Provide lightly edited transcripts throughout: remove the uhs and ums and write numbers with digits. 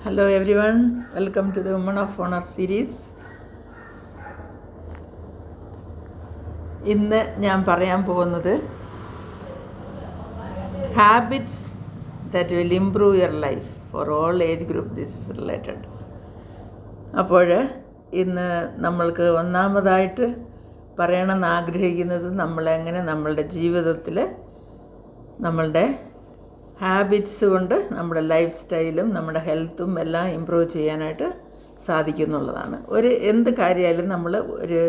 Hello everyone, welcome to the Women of Honor series. ഇന്ന് ഞാൻ പറയാൻ പോകുന്നത് habits that will improve your life for all age group. This is related. അപ്പോൾ ഇന്ന് നമ്മൾക്ക് ഒന്നാമതായിട്ട് പറയണമെന്ന് ആഗ്രഹിക്കുന്നത് നമ്മളെങ്ങനെ നമ്മളുടെ ജീവിതത്തിൽ നമ്മളുടെ ഹാബിറ്റ്സ് കൊണ്ട് നമ്മുടെ ലൈഫ് സ്റ്റൈലും നമ്മുടെ ഹെൽത്തും എല്ലാം ഇമ്പ്രൂവ് ചെയ്യാനായിട്ട് സാധിക്കുന്നുള്ളതാണ്. എന്ത് കാര്യമായാലും നമ്മൾ ഒരു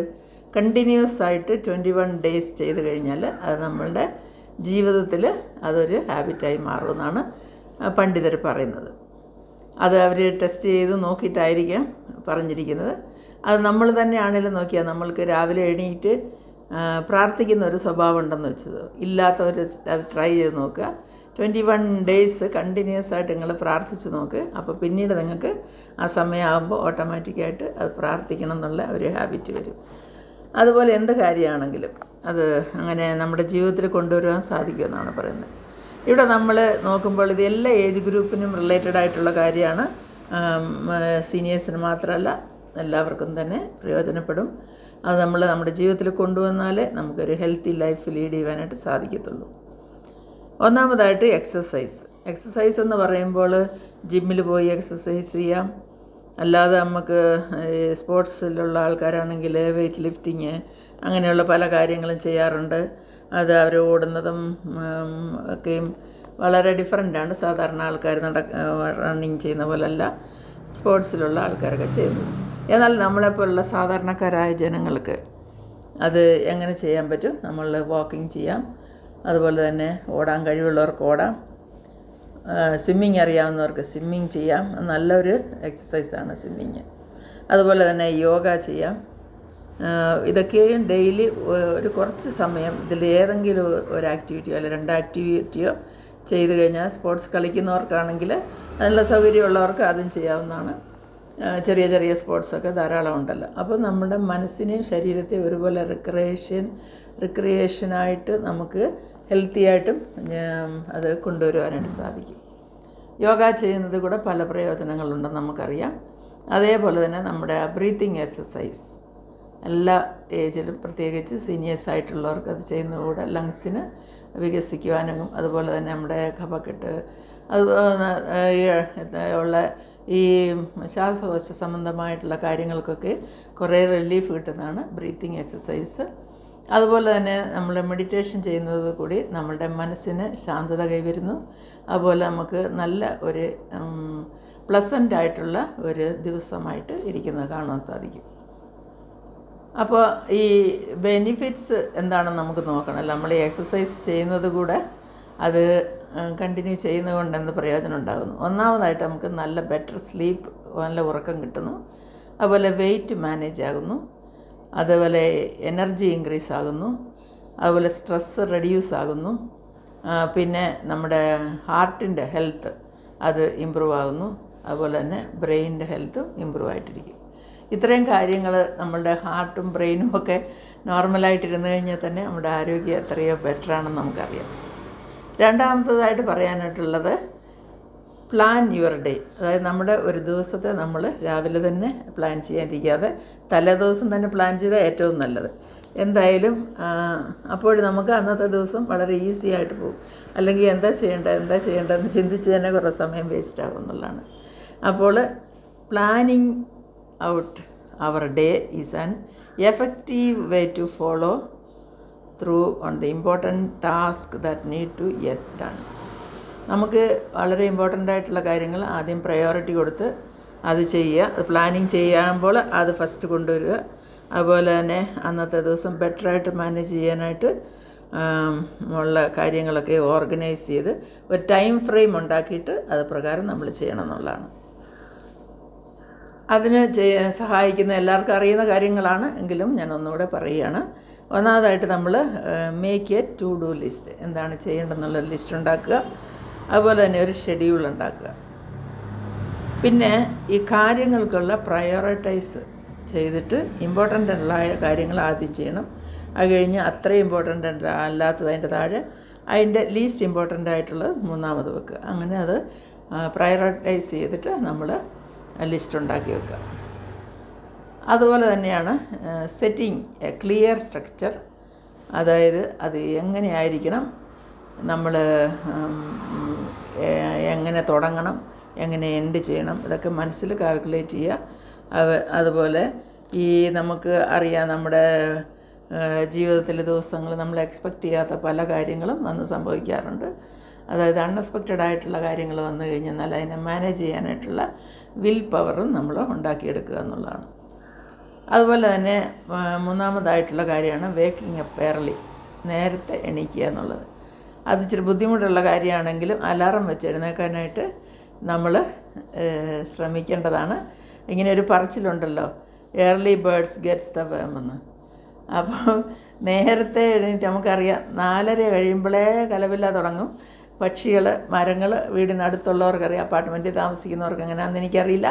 കണ്ടിന്യൂസ് ആയിട്ട് 21 ഡേയ്സ് ചെയ്ത് കഴിഞ്ഞാൽ അത് നമ്മളുടെ ജീവിതത്തിൽ അതൊരു ഹാബിറ്റായി മാറുമെന്നാണ് പണ്ഡിതർ പറയുന്നത്. അത് അവർ ടെസ്റ്റ് ചെയ്ത് നോക്കിയിട്ടായിരിക്കാം പറഞ്ഞിരിക്കുന്നത്. അത് നമ്മൾ തന്നെയാണെങ്കിലും നോക്കിയാൽ നമ്മൾക്ക് രാവിലെ എണീറ്റ് പ്രാർത്ഥിക്കുന്ന ഒരു സ്വഭാവം ഉണ്ടെന്ന് വെച്ചത് ഇല്ലാത്തവർ അത് ട്രൈ ചെയ്ത് നോക്കുക. 21 ഡേയ്സ് കണ്ടിന്യൂസ് ആയിട്ട് നിങ്ങൾ പ്രാർത്ഥിച്ച് നോക്ക്. അപ്പോൾ പിന്നീട് നിങ്ങൾക്ക് ആ സമയമാകുമ്പോൾ ഓട്ടോമാറ്റിക്കായിട്ട് അത് പ്രാർത്ഥിക്കണം എന്നുള്ള ഒരു ഹാബിറ്റ് വരും. അതുപോലെ എന്ത് കാര്യമാണെങ്കിലും അത് അങ്ങനെ നമ്മുടെ ജീവിതത്തിൽ കൊണ്ടുവരുവാൻ സാധിക്കുമെന്നാണ് പറയുന്നത്. ഇവിടെ നമ്മൾ നോക്കുമ്പോൾ ഇത് എല്ലാ ഏജ് ഗ്രൂപ്പിനും റിലേറ്റഡ് ആയിട്ടുള്ള കാര്യമാണ്. സീനിയേഴ്സിന് മാത്രമല്ല എല്ലാവർക്കും തന്നെ പ്രയോജനപ്പെടും. അത് നമ്മൾ നമ്മുടെ ജീവിതത്തിൽ കൊണ്ടുവന്നാലേ നമുക്കൊരു ഹെൽത്തി ലൈഫ് ലീഡ് ചെയ്യാനായിട്ട് സാധിക്കത്തുള്ളൂ. ഒന്നാമതായിട്ട് എക്സസൈസ് എന്ന് പറയുമ്പോൾ ജിമ്മിൽ പോയി എക്സസൈസ് ചെയ്യാം. അല്ലാതെ നമുക്ക് സ്പോർട്സിലുള്ള ആൾക്കാരാണെങ്കിൽ വെയ്റ്റ് ലിഫ്റ്റിങ് അങ്ങനെയുള്ള പല കാര്യങ്ങളും ചെയ്യാറുണ്ട്. അത് അവർ ഓടുന്നതും ഒക്കെയും വളരെ ഡിഫറെൻ്റാണ്. സാധാരണ ആൾക്കാർ റണ്ണിങ് ചെയ്യുന്ന പോലല്ല സ്പോർട്സിലുള്ള ആൾക്കാരൊക്കെ ചെയ്യുന്നത്. എന്നാൽ നമ്മളെപ്പോലുള്ള സാധാരണക്കാരായ ജനങ്ങൾക്ക് അത് എങ്ങനെ ചെയ്യാൻ പറ്റും? നമ്മൾ വാക്കിംഗ് ചെയ്യാം. അതുപോലെ തന്നെ ഓടാൻ കഴിവുള്ളവർക്ക് ഓടാം. സ്വിമ്മിങ് അറിയാവുന്നവർക്ക് സ്വിമ്മിങ് ചെയ്യാം. നല്ലൊരു എക്സസൈസാണ് സ്വിമ്മിങ്. അതുപോലെ തന്നെ യോഗ ചെയ്യാം. ഇതൊക്കെയും ഡെയിലി ഒരു കുറച്ച് സമയം ഇതിൽ ഏതെങ്കിലും ഒരു ആക്ടിവിറ്റിയോ അല്ലെങ്കിൽ 2 ആക്ടിവിറ്റിയോ ചെയ്ത് കഴിഞ്ഞാൽ സ്പോർട്സ് കളിക്കുന്നവർക്കാണെങ്കിൽ നല്ല സൗകര്യമുള്ളവർക്ക് അതും ചെയ്യാവുന്നതാണ്. ചെറിയ ചെറിയ സ്പോർട്സൊക്കെ ധാരാളം ഉണ്ടല്ലോ. അപ്പോൾ നമ്മുടെ മനസ്സിനെയും ശരീരത്തെയും ഒരുപോലെ റിക്രിയേഷനായിട്ട് നമുക്ക് ഹെൽത്തി ആയിട്ടും അത് കൊണ്ടുവരുവാനായിട്ട് സാധിക്കും. യോഗ ചെയ്യുന്നത് കൂടെ പല പ്രയോജനങ്ങളുണ്ടെന്ന് നമുക്കറിയാം. അതേപോലെ തന്നെ നമ്മുടെ ബ്രീത്തിങ് എക്സസൈസ് എല്ലാ ഏജിലും പ്രത്യേകിച്ച് സീനിയേഴ്സ് ആയിട്ടുള്ളവർക്ക് അത് ചെയ്യുന്നത് കൂടെ ലങ്സിന് വികസിക്കുവാനും അതുപോലെ തന്നെ നമ്മുടെ കഫക്കെട്ട് ഉള്ള ഈ ശ്വാസകോശ സംബന്ധമായിട്ടുള്ള കാര്യങ്ങൾക്കൊക്കെ കുറേ റിലീഫ് കിട്ടുന്നതാണ് ബ്രീത്തിങ് എക്സസൈസ്. അതുപോലെ തന്നെ നമ്മൾ മെഡിറ്റേഷൻ ചെയ്യുന്നത് കൂടി നമ്മളുടെ മനസ്സിന് ശാന്തത കൈവരുന്നു. അതുപോലെ നമുക്ക് നല്ല ഒരു പ്ലസൻ്റ് ആയിട്ടുള്ള ഒരു ദിവസമായിട്ട് ഇരിക്കുന്നത് കാണാൻ സാധിക്കും. അപ്പോൾ ഈ ബെനിഫിറ്റ്സ് എന്താണെന്ന് നമുക്ക് നോക്കണം. നമ്മൾ ഈ എക്സസൈസ് ചെയ്യുന്നത് കൂടെ അത് കണ്ടിന്യൂ ചെയ്യുന്നത് കൊണ്ട് എന്ത് പ്രയോജനം ഉണ്ടാകുന്നു? ഒന്നാമതായിട്ട് നമുക്ക് നല്ല ബെറ്റർ സ്ലീപ്പ്, നല്ല ഉറക്കം കിട്ടുന്നു. അതുപോലെ വെയിറ്റ് മാനേജ് ആകുന്നു. അതുപോലെ എനർജി ഇൻക്രീസ് ആകുന്നു. അതുപോലെ സ്ട്രെസ്സ് റെഡ്യൂസ് ആകുന്നു. പിന്നെ നമ്മുടെ ഹാർട്ടിൻ്റെ ഹെൽത്ത് അത് ഇമ്പ്രൂവ് ആകുന്നു. അതുപോലെ തന്നെ ബ്രെയിനിൻ്റെ ഹെൽത്തും ഇമ്പ്രൂവ് ആയിട്ടിരിക്കും. ഇത്രയും കാര്യങ്ങൾ നമ്മളുടെ ഹാർട്ടും ബ്രെയിനും ഒക്കെ നോർമലായിട്ടിരുന്നു കഴിഞ്ഞാൽ തന്നെ നമ്മുടെ ആരോഗ്യം എത്രയോ ബെറ്ററാണെന്ന് നമുക്കറിയാം. രണ്ടാമത്തതായിട്ട് പറയാനായിട്ടുള്ളത് പ്ലാൻ യുവർ ഡേ. അതായത് നമ്മുടെ ഒരു ദിവസത്തെ നമ്മൾ രാവിലെ തന്നെ പ്ലാൻ ചെയ്യാനിരിക്കാതെ തലേദിവസം തന്നെ പ്ലാൻ ചെയ്താൽ ഏറ്റവും നല്ലത്. എന്തായാലും അപ്പോൾ നമുക്ക് അന്നത്തെ ദിവസം വളരെ ഈസി ആയിട്ട് പോകും. അല്ലെങ്കിൽ എന്താ ചെയ്യേണ്ടതെന്ന് ചിന്തിച്ച് തന്നെ കുറേ സമയം വേസ്റ്റ് ആകും എന്നുള്ളതാണ്. അപ്പോൾ planning out our day is an effective way to follow through on the important task that need to get done. നമുക്ക് വളരെ ഇമ്പോർട്ടൻ്റ് ആയിട്ടുള്ള കാര്യങ്ങൾ ആദ്യം പ്രയോറിറ്റി കൊടുത്ത് അത് ചെയ്യുക. അത് പ്ലാനിങ് ചെയ്യുമ്പോൾ അത് ഫസ്റ്റ് കൊണ്ടുവരിക. അതുപോലെ തന്നെ അന്നത്തെ ദിവസം ബെറ്ററായിട്ട് മാനേജ് ചെയ്യാനായിട്ട് ഉള്ള കാര്യങ്ങളൊക്കെ ഓർഗനൈസ് ചെയ്ത് ഒരു ടൈം ഫ്രെയിം ഉണ്ടാക്കിയിട്ട് അത് പ്രകാരം നമ്മൾ ചെയ്യണം എന്നുള്ളതാണ്. അതിന് സഹായിക്കുന്ന എല്ലാവർക്കും അറിയുന്ന കാര്യങ്ങളാണ് എങ്കിലും ഞാൻ ഒന്നുകൂടെ പറയുകയാണ്. ഒന്നാമതായിട്ട് നമ്മൾ make a to do list. എന്താണ് ചെയ്യേണ്ടതെന്നുള്ള ലിസ്റ്റ് ഉണ്ടാക്കുക. അതുപോലെ തന്നെ ഒരു ഷെഡ്യൂൾ ഉണ്ടാക്കുക. പിന്നെ ഈ കാര്യങ്ങൾക്കുള്ള പ്രയോറിറ്റൈസ് ചെയ്തിട്ട് ഇമ്പോർട്ടൻ്റ് ഉള്ള കാര്യങ്ങൾ ആദ്യം ചെയ്യണം. അത് കഴിഞ്ഞ് അത്രയും ഇമ്പോർട്ടൻ്റ് അല്ലാത്തത് അതിൻ്റെ താഴെ അതിൻ്റെ ലീസ്റ്റ് ഇമ്പോർട്ടൻ്റ് ആയിട്ടുള്ളത് മൂന്നാമത് വെക്കുക. അങ്ങനെ അത് പ്രയോറിറ്റൈസ് ചെയ്തിട്ട് നമ്മൾ ലിസ്റ്റ് ഉണ്ടാക്കി വെക്കുക. അതുപോലെ തന്നെയാണ് സെറ്റിംഗ് എ ക്ലിയർ സ്ട്രക്ചർ. അതായത് അത് എങ്ങനെയായിരിക്കണം, നമ്മൾ എങ്ങനെ തുടങ്ങണം, എങ്ങനെ എൻഡ് ചെയ്യണം, ഇതൊക്കെ മനസ്സിൽ കാൽക്കുലേറ്റ് ചെയ്യുക. അതുപോലെ ഈ നമുക്ക് അറിയാം, നമ്മുടെ ജീവിതത്തിലെ ദിവസങ്ങൾ നമ്മൾ എക്സ്പെക്റ്റ് ചെയ്യാത്ത പല കാര്യങ്ങളും വന്ന് സംഭവിക്കാറുണ്ട്. അതായത് അൺഎക്സ്പെക്റ്റഡ് ആയിട്ടുള്ള കാര്യങ്ങൾ വന്നു കഴിഞ്ഞാൽ അതിനെ മാനേജ് ചെയ്യാനായിട്ടുള്ള വിൽ പവറും നമ്മൾ ഉണ്ടാക്കിയെടുക്കുക എന്നുള്ളതാണ്. അതുപോലെ തന്നെ മൂന്നാമതായിട്ടുള്ള കാര്യമാണ് വേക്കിംഗ് അപ്പ് എർലി, നേരത്തെ എണീക്കുക എന്നുള്ളത്. അത് ഇച്ചിരി ബുദ്ധിമുട്ടുള്ള കാര്യമാണെങ്കിലും അലാറം വെച്ച് എഴുന്നേൽക്കാനായിട്ട് നമ്മൾ ശ്രമിക്കേണ്ടതാണ്. ഇങ്ങനെ ഒരു പറച്ചിലുണ്ടല്ലോ, ഏർലി ബേർഡ്സ് ഗെറ്റ്സ് ദ വേം എന്ന്. അപ്പോൾ നേരത്തെ എഴുന്നേറ്റ് നമുക്കറിയാം 4:30 കഴിയുമ്പോഴേ കലവില്ല തുടങ്ങും. പക്ഷികൾ, മരങ്ങൾ, വീടിനടുത്തുള്ളവർക്കറിയാം, അപ്പാർട്ട്മെൻറ്റിൽ താമസിക്കുന്നവർക്ക് എങ്ങനെയാണെന്ന് എനിക്കറിയില്ല.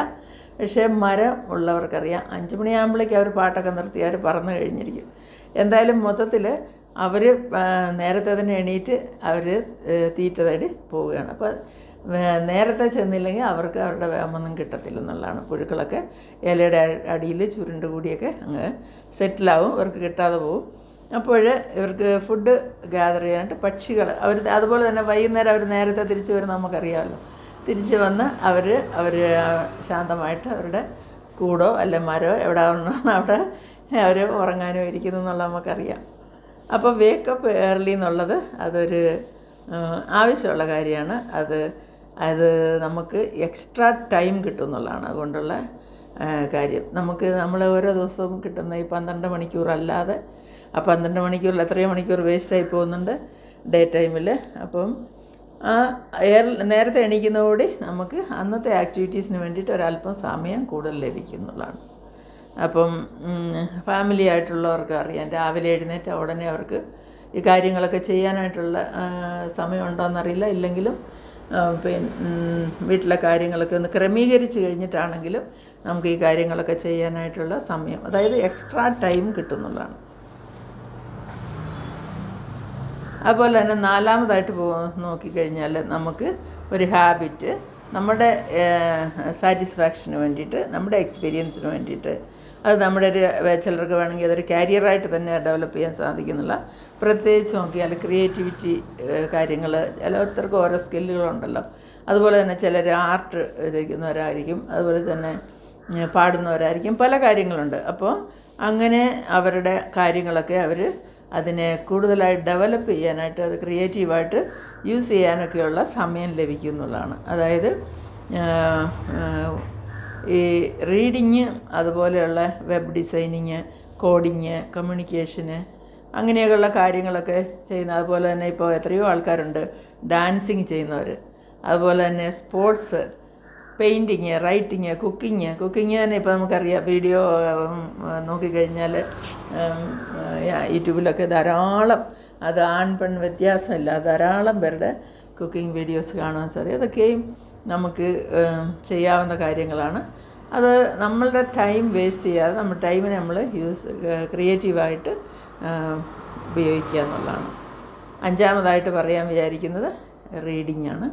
പക്ഷേ മരം ഉള്ളവർക്കറിയാം 5 മണിയാകുമ്പോഴേക്കും അവർ പാട്ടൊക്കെ നിർത്തി അവർ പറന്ന് കഴിഞ്ഞിരിക്കും. എന്തായാലും മൊത്തത്തിൽ അവർ നേരത്തെ തന്നെ എണീറ്റ് അവർ തീറ്റ തേടി പോവുകയാണ്. അപ്പോൾ നേരത്തെ ചെന്നില്ലെങ്കിൽ അവർക്ക് അവരുടെ വേമൊന്നും കിട്ടത്തില്ലെന്നുള്ളതാണ്. പുഴുക്കളൊക്കെ ഇലയുടെ അടിയിൽ ചുരുണ്ട് കൂടിയൊക്കെ അങ്ങ് സെറ്റിലാവും, ഇവർക്ക് കിട്ടാതെ പോവും. അപ്പോൾ ഇവർക്ക് ഫുഡ് ഗ്യാദർ ചെയ്യാനായിട്ട് പക്ഷികൾ അതുപോലെ തന്നെ വൈകുന്നേരം അവർ നേരത്തെ തിരിച്ചു വരും, നമുക്കറിയാമല്ലോ. തിരിച്ച് വന്ന് അവർ ശാന്തമായിട്ട് അവരുടെ കൂടോ അല്ലെ മരോ എവിടെ അവിടെ അവർ ഉറങ്ങാനോ ഇരിക്കുന്നു എന്നുള്ളത് നമുക്കറിയാം. അപ്പോൾ വേക്കപ്പ് ഏർലി എന്നുള്ളത് അതൊരു ആവശ്യമുള്ള കാര്യമാണ്. അത് നമുക്ക് എക്സ്ട്രാ ടൈം കിട്ടും എന്നുള്ളതാണ് അതുകൊണ്ടുള്ള കാര്യം. നമ്മൾ ഓരോ ദിവസവും കിട്ടുന്ന ഈ 12 മണിക്കൂറല്ലാതെ, ആ 12 മണിക്കൂറിൽ എത്രയോ മണിക്കൂർ വേസ്റ്റായി പോകുന്നുണ്ട് ഡേ ടൈമിൽ. അപ്പം നേരത്തെ എണീക്കുന്നതോടെ നമുക്ക് അന്നത്തെ ആക്ടിവിറ്റീസിന് വേണ്ടിയിട്ട് ഒരല്പം സമയം കൂടുതൽ ലഭിക്കും എന്നുള്ളതാണ്. അപ്പം ഫാമിലി ആയിട്ടുള്ളവർക്ക് അറിയാം, രാവിലെ എഴുന്നേറ്റ ഉടനെ അവർക്ക് ഈ കാര്യങ്ങളൊക്കെ ചെയ്യാനായിട്ടുള്ള സമയമുണ്ടോയെന്നറിയില്ല. ഇല്ലെങ്കിലും വീട്ടിലെ കാര്യങ്ങളൊക്കെ ഒന്ന് ക്രമീകരിച്ച് കഴിഞ്ഞിട്ടാണെങ്കിലും നമുക്ക് ഈ കാര്യങ്ങളൊക്കെ ചെയ്യാനായിട്ടുള്ള സമയം, അതായത് എക്സ്ട്രാ ടൈം കിട്ടുന്നുള്ളതാണ്. അതുപോലെ തന്നെ നാലാമതായിട്ട് നോക്കിക്കഴിഞ്ഞാൽ നമുക്ക് ഒരു ഹാബിറ്റ് നമ്മുടെ സാറ്റിസ്ഫാക്ഷന് വേണ്ടിയിട്ട്, നമ്മുടെ എക്സ്പീരിയൻസിന് വേണ്ടിയിട്ട്, അത് നമ്മുടെ ചിലർക്ക് വേണമെങ്കിൽ അതൊരു കരിയറായിട്ട് തന്നെ ഡെവലപ്പ് ചെയ്യാൻ സാധിക്കുന്നില്ല. പ്രത്യേകിച്ച് നോക്കിയാൽ ക്രിയേറ്റിവിറ്റി കാര്യങ്ങൾ, ചിലർക്കും ഓരോ സ്കില്ലുകളുണ്ടല്ലോ. അതുപോലെ തന്നെ ചിലർ ആർട്ട് എഴുതിക്കുന്നവരായിരിക്കും, അതുപോലെ തന്നെ പാടുന്നവരായിരിക്കും, പല കാര്യങ്ങളുണ്ട്. അപ്പോൾ അങ്ങനെ അവരുടെ കാര്യങ്ങളൊക്കെ അവർ അതിനെ കൂടുതലായി ഡെവലപ്പ് ചെയ്യാനായിട്ട്, അത് ക്രിയേറ്റീവായിട്ട് യൂസ് ചെയ്യാനൊക്കെയുള്ള സമയം ലഭിക്കും എന്നുള്ളതാണ്. അതായത് ഈ റീഡിങ്, അതുപോലെയുള്ള വെബ് ഡിസൈനിങ്, കോഡിങ്, കമ്മ്യൂണിക്കേഷന്, അങ്ങനെയൊക്കെയുള്ള കാര്യങ്ങളൊക്കെ ചെയ്യുന്ന, അതുപോലെ തന്നെ ഇപ്പോൾ എത്രയോ ആൾക്കാരുണ്ട് ഡാൻസിങ് ചെയ്യുന്നവർ, അതുപോലെ തന്നെ സ്പോർട്സ്, പെയിൻറ്റിങ്, റൈറ്റിങ്, കുക്കിങ് തന്നെ ഇപ്പോൾ നമുക്കറിയാം. വീഡിയോ നോക്കിക്കഴിഞ്ഞാൽ യൂട്യൂബിലൊക്കെ ധാരാളം, അത് ആൺ പെൺ വ്യത്യാസമില്ല, ധാരാളം പേരുടെ കുക്കിംഗ് വീഡിയോസ് കാണാൻ സാധിക്കും. അതൊക്കെയും നമുക്ക് ചെയ്യാവുന്ന കാര്യങ്ങളാണ്. അത് നമ്മളുടെ ടൈം വേസ്റ്റ് ചെയ്യാതെ നമ്മുടെ ടൈമിനെ നമ്മൾ ക്രിയേറ്റീവായിട്ട് ഉപയോഗിക്കുക എന്നുള്ളതാണ്. അഞ്ചാമതായിട്ട് പറയാൻ വിചാരിക്കുന്നത് റീഡിംഗ് ആണ്.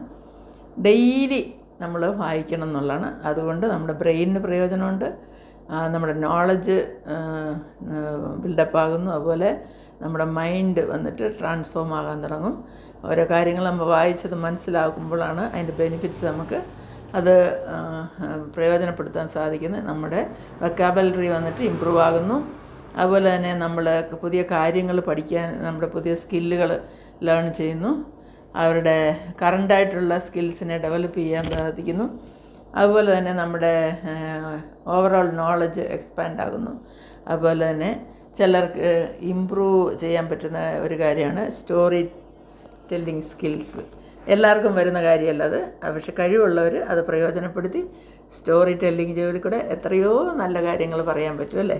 ഡെയിലി നമ്മൾ വായിക്കണം എന്നുള്ളതാണ്. അതുകൊണ്ട് നമ്മുടെ ബ്രെയിനിന് പ്രയോജനമുണ്ട്, നമ്മുടെ നോളജ് ബിൽഡപ്പാകുന്നു, അതുപോലെ നമ്മുടെ മൈൻഡ് വന്നിട്ട് ട്രാൻസ്ഫോം ആകാൻ തുടങ്ങും. ഓരോ കാര്യങ്ങൾ നമ്മൾ വായിച്ചത് മനസ്സിലാക്കുമ്പോഴാണ് അതിൻ്റെ ബെനിഫിറ്റ്സ് നമുക്ക് അത് പ്രയോജനപ്പെടുത്താൻ സാധിക്കുന്നത്. നമ്മുടെ വൊക്കാബുലറി വന്നിട്ട് ഇമ്പ്രൂവ് ആകുന്നു. അതുപോലെ തന്നെ നമ്മൾ പുതിയ കാര്യങ്ങൾ പഠിക്കാൻ, നമ്മുടെ പുതിയ സ്കില്ലുകൾ ലേൺ ചെയ്യുന്നു, അവരുടെ കറണ്ടായിട്ടുള്ള സ്കിൽസിനെ ഡെവലപ്പ് ചെയ്യാൻ സാധിക്കുന്നു. അതുപോലെ തന്നെ നമ്മുടെ ഓവറോൾ നോളജ് എക്സ്പാൻഡ് ആകുന്നു. അതുപോലെ തന്നെ ചിലർക്ക് ഇമ്പ്രൂവ് ചെയ്യാൻ പറ്റുന്ന ഒരു കാര്യമാണ് സ്റ്റോറി ടെല്ലിങ് സ്കിൽസ്. എല്ലാവർക്കും വരുന്ന കാര്യമല്ല അത്, പക്ഷെ കഴിവുള്ളവർ അത് പ്രയോജനപ്പെടുത്തി സ്റ്റോറി ടെല്ലിങ് ജോലി കൂടെ എത്രയോ നല്ല കാര്യങ്ങൾ പറയാൻ പറ്റും അല്ലേ.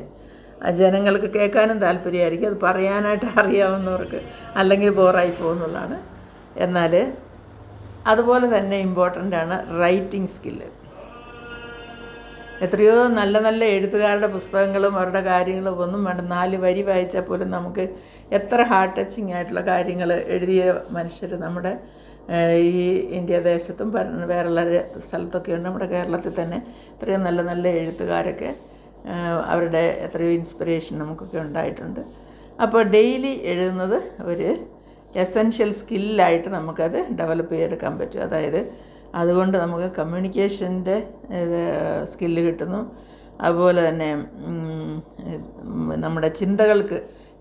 ജനങ്ങൾക്ക് കേൾക്കാനും താല്പര്യമായിരിക്കും, അത് പറയാനായിട്ട് അറിയാവുന്നവർക്ക് അല്ലെങ്കിൽ ബോറായി പോകുന്നുള്ളതാണ്. എന്നാൽ അതുപോലെ തന്നെ ഇമ്പോർട്ടൻ്റാണ് റൈറ്റിംഗ് സ്കില്ല്. എത്രയോ നല്ല നല്ല എഴുത്തുകാരുടെ പുസ്തകങ്ങളും അവരുടെ കാര്യങ്ങളും ഒന്നും വേണ്ട, 4 വരി വായിച്ചാൽ പോലും നമുക്ക് എത്ര ഹാർട്ട് ടച്ചിങ് ആയിട്ടുള്ള കാര്യങ്ങൾ എഴുതിയ മനുഷ്യർ നമ്മുടെ ഈ ഇന്ത്യ ദേശത്തും വേറെയുള്ള സ്ഥലത്തൊക്കെ ഉണ്ട്. നമ്മുടെ കേരളത്തിൽ തന്നെ ഇത്രയും നല്ല നല്ല എഴുത്തുകാരൊക്കെ അവരുടെ എത്രയോ ഇൻസ്പിറേഷൻ നമുക്കൊക്കെ ഉണ്ടായിട്ടുണ്ട്. അപ്പോൾ ഡെയിലി എഴുതുന്നത് ഒരു എസെൻഷ്യൽ സ്കില്ലായിട്ട് നമുക്കത് ഡെവലപ്പ് ചെയ്തെടുക്കാൻ പറ്റും. അതായത് അതുകൊണ്ട് നമുക്ക് കമ്മ്യൂണിക്കേഷൻ്റെ സ്കില്ല് കിട്ടുന്നു. അതുപോലെ തന്നെ നമ്മുടെ ചിന്തകൾക്ക്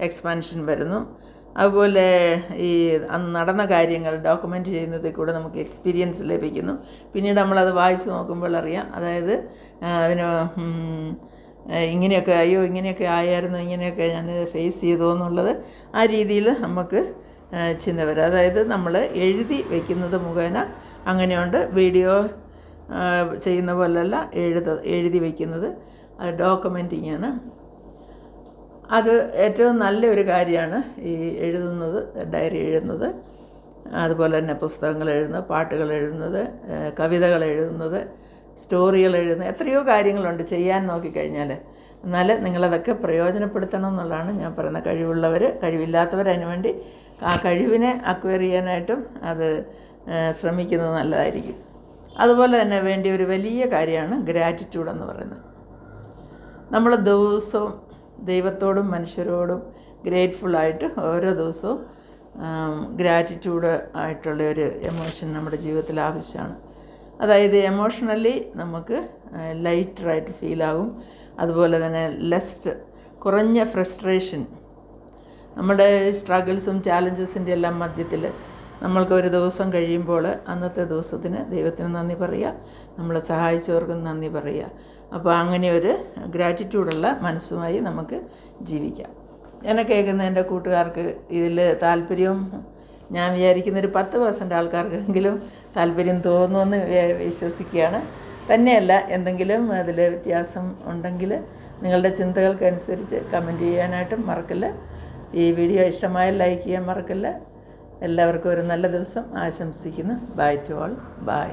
എക്സ്പാൻഷൻ വരുന്നു. അതുപോലെ ഈ അന്ന് നടന്ന കാര്യങ്ങൾ ഡോക്യുമെൻ്റ് ചെയ്യുന്നതിൽ കൂടെ നമുക്ക് എക്സ്പീരിയൻസ് ലഭിക്കുന്നു. പിന്നീട് നമ്മളത് വായിച്ച് നോക്കുമ്പോൾ അറിയാം, അതായത് അതിന് ഇങ്ങനെയൊക്കെ ഇങ്ങനെയൊക്കെ ആയിരുന്നു, ഇങ്ങനെയൊക്കെ ഞാൻ ഫേസ് ചെയ്തു എന്നുള്ളത് ആ രീതിയിൽ നമുക്ക് ചിന്ത വരും. അതായത് നമ്മൾ എഴുതി വയ്ക്കുന്നത് മുഖേന അങ്ങനെയുണ്ട്. വീഡിയോ ചെയ്യുന്ന പോലെയല്ല എഴുതി വയ്ക്കുന്നത്, അത് ഡോക്യുമെൻറ്റിങ്ങാണ്. അത് ഏറ്റവും നല്ലൊരു കാര്യമാണ് ഈ എഴുതുന്നത്, ഡയറി എഴുതുന്നത്. അതുപോലെ തന്നെ പുസ്തകങ്ങൾ എഴുതുന്നത്, പാട്ടുകൾ എഴുതുന്നത്, കവിതകൾ എഴുതുന്നത്, സ്റ്റോറികൾ എഴുതുന്നത്, എത്രയോ കാര്യങ്ങളുണ്ട് ചെയ്യാൻ നോക്കിക്കഴിഞ്ഞാൽ. എന്നാൽ നിങ്ങളതൊക്കെ പ്രയോജനപ്പെടുത്തണം എന്നുള്ളതാണ് ഞാൻ പറയുന്നത്. കഴിവില്ലാത്തവർ അതിനുവേണ്ടി ആ കഴിവിനെ അക്വയർ ചെയ്യാനായിട്ടും അത് ശ്രമിക്കുന്നത് നല്ലതായിരിക്കും. അതുപോലെ തന്നെ വേണ്ടിയ ഒരു വലിയ കാര്യമാണ് ഗ്രാറ്റിറ്റ്യൂഡ് എന്ന് പറയുന്നത്. നമ്മൾ ദിവസവും ദൈവത്തോടും മനുഷ്യരോടും ഗ്രേറ്റ്ഫുള്ളായിട്ട് ഓരോ ദിവസവും ഗ്രാറ്റിറ്റ്യൂഡ് ആയിട്ടുള്ള ഒരു എമോഷൻ നമ്മുടെ ജീവിതത്തിൽ ആവശ്യമാണ്. അതായത് എമോഷണലി നമുക്ക് ലൈറ്ററായിട്ട് ഫീലാകും. അതുപോലെ തന്നെ കുറഞ്ഞ ഫ്രസ്ട്രേഷൻ, നമ്മുടെ സ്ട്രഗിൾസും ചാലഞ്ചസിൻ്റെ എല്ലാം മധ്യത്തിൽ നമ്മൾക്കൊരു ദിവസം കഴിയുമ്പോൾ അന്നത്തെ ദിവസത്തിന് ദൈവത്തിന് നന്ദി പറയുക, നമ്മളെ സഹായിച്ചവർക്കും നന്ദി പറയുക. അപ്പോൾ അങ്ങനെ ഒരു ഗ്രാറ്റിറ്റ്യൂഡുള്ള മനസ്സുമായി നമുക്ക് ജീവിക്കാം. എന്നെ കേൾക്കുന്ന എൻ്റെ കൂട്ടുകാർക്ക് ഇതിൽ താല്പര്യവും ഞാൻ വിചാരിക്കുന്നൊരു 10% ആൾക്കാർക്കെങ്കിലും താല്പര്യം തോന്നുമെന്ന് വിശ്വസിക്കുകയാണ്. തന്നെയല്ല, എന്തെങ്കിലും അതിൽ വ്യത്യാസം ഉണ്ടെങ്കിൽ നിങ്ങളുടെ ചിന്തകൾക്കനുസരിച്ച് കമൻറ്റ് ചെയ്യാനായിട്ടും മറക്കില്ല. ഈ വീഡിയോ ഇഷ്ടമായാൽ ലൈക്ക് ചെയ്യാൻ മറക്കില്ല. എല്ലാവർക്കും ഒരു നല്ല ദിവസം ആശംസിക്കുന്നു. Bye to all. ബൈ.